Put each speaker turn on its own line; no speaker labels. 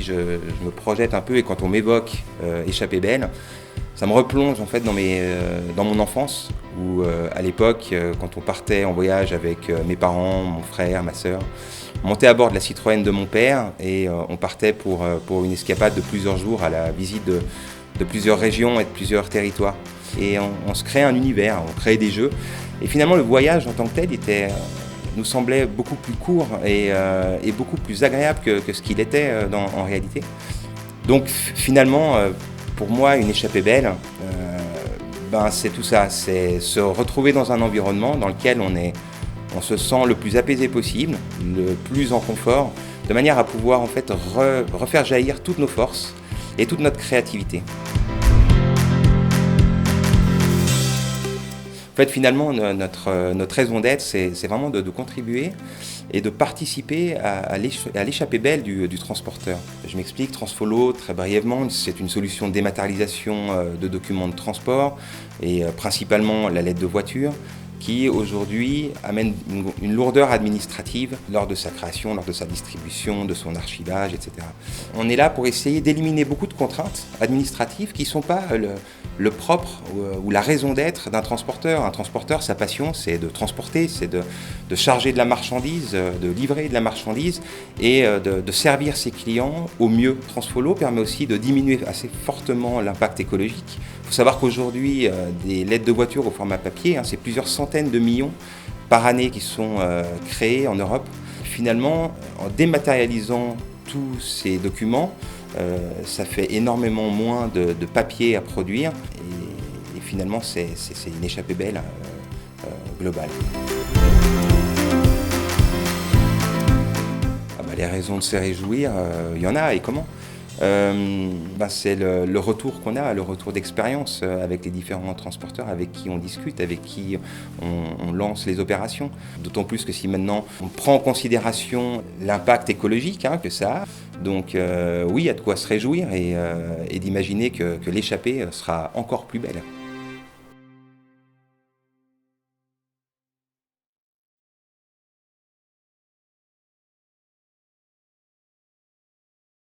je me projette un peu et quand on m'évoque Échappée belle, ça me replonge en fait dans mon enfance où à l'époque, quand on partait en voyage avec mes parents, mon frère, ma sœur, on montait à bord de la Citroën de mon père et on partait pour une escapade de plusieurs jours à la visite de plusieurs régions et de plusieurs territoires. Et on se créait un univers, on créait des jeux. Et finalement, le voyage en tant que tel nous semblait beaucoup plus court et beaucoup plus agréable que ce qu'il était en réalité. Donc finalement, pour moi, une échappée belle, c'est tout ça, c'est se retrouver dans un environnement dans lequel on se sent le plus apaisé possible, le plus en confort, de manière à pouvoir en fait refaire jaillir toutes nos forces et toute notre créativité. En fait, finalement, notre raison d'être, c'est vraiment de contribuer et de participer à l'échappée belle du transporteur. Je m'explique, Transfollow, très brièvement, c'est une solution de dématérialisation de documents de transport et principalement la lettre de voiture qui aujourd'hui amène une lourdeur administrative lors de sa création, lors de sa distribution, de son archivage, etc. On est là pour essayer d'éliminer beaucoup de contraintes administratives qui ne sont pas le propre ou la raison d'être d'un transporteur. Un transporteur, sa passion, c'est de transporter, c'est de charger de la marchandise, de livrer de la marchandise et de servir ses clients au mieux. Transfollow permet aussi de diminuer assez fortement l'impact écologique. Il faut savoir qu'aujourd'hui, des lettres de voiture au format papier, c'est plusieurs centaines de millions par année qui sont créées en Europe. Finalement, en dématérialisant tous ces documents, ça fait énormément moins de papier à produire et finalement, c'est une échappée belle globale. Les raisons de se réjouir, il y en a et comment ? C'est le retour qu'on a, le retour d'expérience avec les différents transporteurs avec qui on discute, avec qui on lance les opérations. D'autant plus que si maintenant on prend en considération l'impact écologique que ça a, donc oui, il y a de quoi se réjouir et d'imaginer que l'échappée sera encore plus belle.